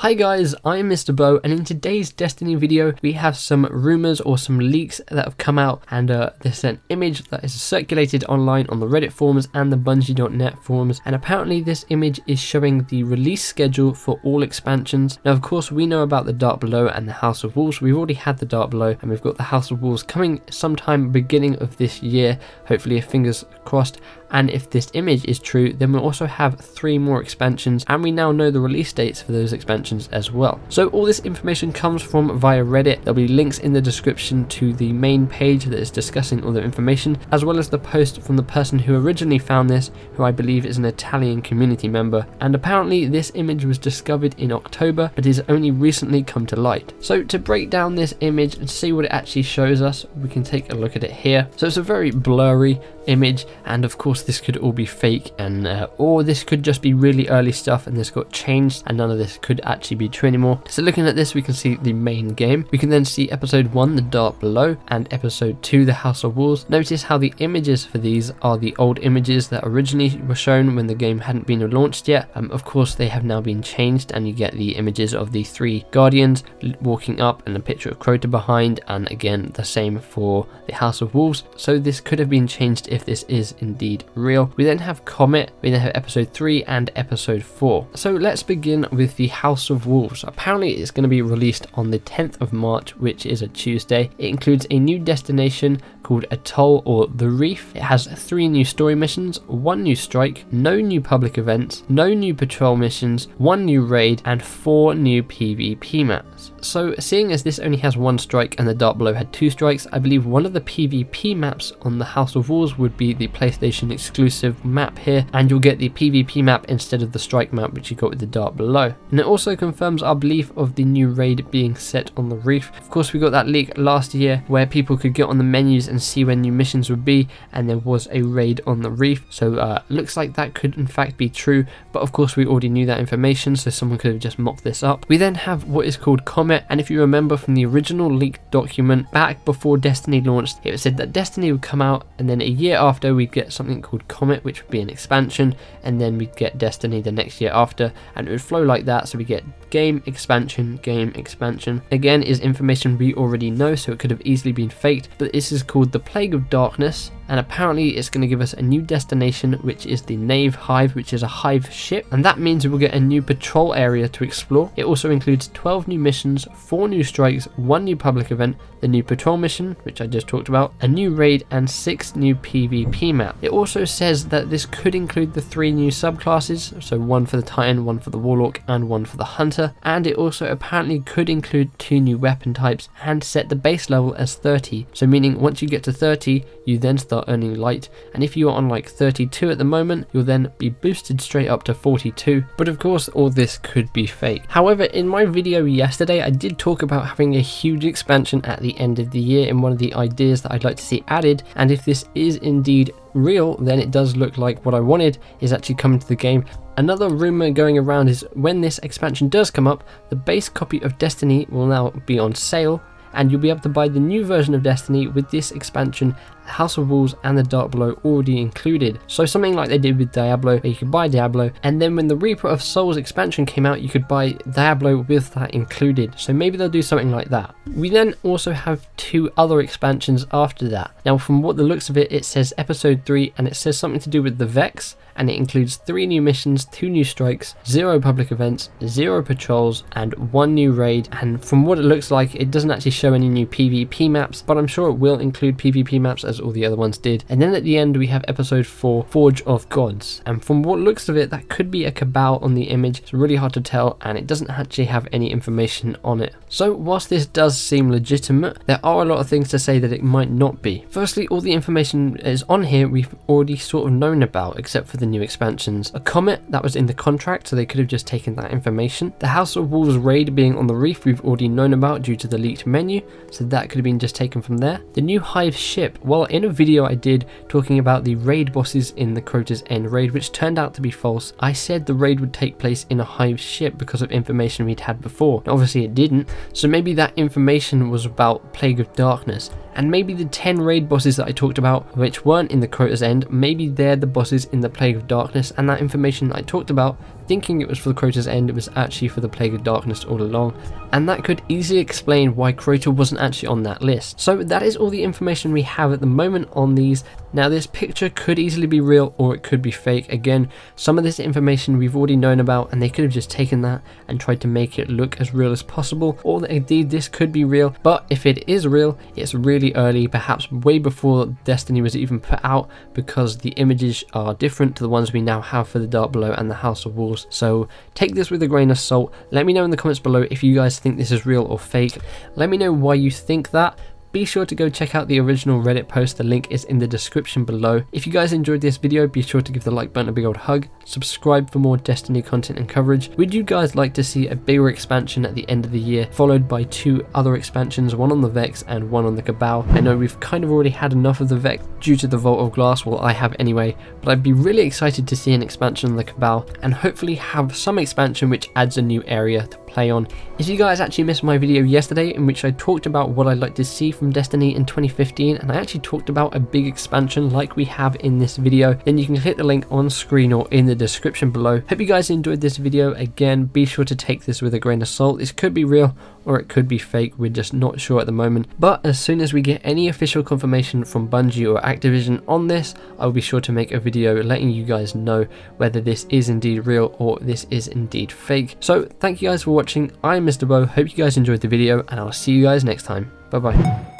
Hi guys, I'm Mr. Bo, and in today's Destiny video we have some rumours or some leaks that have come out, and there's an image that is circulated online on the Reddit forums and the Bungie.net forums, and apparently this image is showing the release schedule for all expansions. Now of course we know about the Dark Below and the House of Wolves. We've already had the Dark Below and we've got the House of Wolves coming sometime beginning of this year, hopefully, fingers crossed. And if this image is true, then we'll also have 3 more expansions, and we now know the release dates for those expansions as well. So all this information comes from via Reddit. There'll be links in the description to the main page that is discussing all the information, as well as the post from the person who originally found this, who I believe is an Italian community member. And apparently this image was discovered in October, but is only recently come to light. So to break down this image and see what it actually shows us, we can take a look at it here. So it's a very blurry image, and of course this could all be fake, and or this could just be really early stuff and this got changed and none of this could actually be true anymore. So looking at this, we can see the main game. We can then see episode 1, the Dark Below, and episode 2, the House of Wolves. Notice how the images for these are the old images that originally were shown when the game hadn't been launched yet. Of course they have now been changed, and you get the images of the 3 guardians walking up and a picture of Crota behind, and again the same for the House of Wolves. So this could have been changed if this is indeed real. We then have Comet, we then have episode 3 and episode 4. So let's begin with the House of Wolves. Apparently it's going to be released on the 10th of March, which is a Tuesday. It includes a new destination called Atoll or the Reef. It has 3 new story missions, 1 new strike, no new public events, no new patrol missions, 1 new raid, and 4 new PvP maps. So seeing as this only has 1 strike and the Dark Below had 2 strikes, I believe one of the PvP maps on the House of Wolves would be the PlayStation exclusive map here, and you'll get the PvP map instead of the strike map which you got with the Dark Below. And it also confirms our belief of the new raid being set on the Reef. Of course we got that leak last year where people could get on the menus and see when new missions would be, and there was a raid on the Reef. So looks like that could in fact be true, but of course we already knew that information, so someone could have just mocked this up. We then have what is called Comet, and if you remember from the original leaked document back before Destiny launched, it said that Destiny would come out and then a year after we'd get something called Comet, which would be an expansion, and then we'd get Destiny the next year after, and it would flow like that. So we get game expansion, game expansion. Again, is information we already know, so it could have easily been faked, but this is called the Plague of Darkness, and apparently it's going to give us a new destination, which is the Nave Hive, which is a hive ship, and that means we'll get a new patrol area to explore. It also includes 12 new missions, 4 new strikes, 1 new public event, the new patrol mission, which I just talked about, a new raid, and 6 new PvP maps. It also says that this could include the 3 new subclasses, so 1 for the Titan, 1 for the Warlock, and 1 for the Hunter, and it also apparently could include 2 new weapon types and set the base level as 30, so meaning once you get to 30 you then start earning light, and if you are on like 32 at the moment, you'll then be boosted straight up to 42. But of course all this could be fake. However, in my video yesterday I did talk about having a huge expansion at the end of the year in one of the ideas that I'd like to see added, and if this is indeed real, then it does look like what I wanted is actually coming to the game. Another rumor going around is when this expansion does come up, the base copy of Destiny will now be on sale, and you'll be able to buy the new version of Destiny with this expansion, House of Wolves and the Dark Below already included. So something like they did with Diablo, where you could buy Diablo, and then when the Reaper of Souls expansion came out, you could buy Diablo with that included. So maybe they'll do something like that. We then also have 2 other expansions after that. Now from what the looks of it, it says episode 3, and it says something to do with the Vex, and it includes 3 new missions, 2 new strikes, 0 public events, 0 patrols, and 1 new raid. And from what it looks like, it doesn't actually show any new PvP maps, but I'm sure it will include PvP maps as all the other ones did. And then at the end we have episode 4, Forge of Gods, and from what looks of it, that could be a Cabal on the image. It's really hard to tell, and it doesn't actually have any information on it. So whilst this does seem legitimate, there are a lot of things to say that it might not be. Firstly, all the information is on here we've already sort of known about, except for the new expansions. A Comet, that was in the contract, so they could have just taken that information. The House of Wolves raid being on the Reef, we've already known about due to the leaked menu, so that could have been just taken from there. The new hive ship, well, in a video I did talking about the raid bosses in the Crota's End raid, which turned out to be false, I said the raid would take place in a hive ship because of information we'd had before. Now, obviously it didn't, so maybe that information was about Plague of Darkness, and maybe the 10 raid bosses that I talked about which weren't in the Crota's End, maybe they're the bosses in the Plague of Darkness, and that information I talked about thinking it was for the Crota's end, it was actually for the Plague of Darkness all along, and that could easily explain why Crota wasn't actually on that list. So that is all the information we have at the moment on these. Now this picture could easily be real or it could be fake. Again, some of this information we've already known about, and they could have just taken that and tried to make it look as real as possible, or that indeed this could be real. But if it is real, it's really early, perhaps way before Destiny was even put out, because the images are different to the ones we now have for the Dark Below and the House of Wolves. So take this with a grain of salt. Let me know in the comments below if you guys think this is real or fake. Let me know why you think that. Be sure to go check out the original Reddit post, the link is in the description below. If you guys enjoyed this video, be sure to give the like button a big old hug, subscribe for more Destiny content and coverage. Would you guys like to see a bigger expansion at the end of the year, followed by 2 other expansions, one on the Vex and one on the Cabal? I know we've kind of already had enough of the Vex due to the Vault of Glass, well I have anyway, but I'd be really excited to see an expansion on the Cabal, and hopefully have some expansion which adds a new area to play on. If you guys actually missed my video yesterday in which I talked about what I'd like to see from Destiny in 2015, and I actually talked about a big expansion like we have in this video, then you can hit the link on screen or in the description below. Hope you guys enjoyed this video. Again, be sure to take this with a grain of salt. This could be real or it could be fake, we're just not sure at the moment. But as soon as we get any official confirmation from Bungie or Activision on this, I'll be sure to make a video letting you guys know whether this is indeed real or this is indeed fake. So thank you guys for watching. I'm Mr. Bo, hope you guys enjoyed the video, and I'll see you guys next time. Bye bye.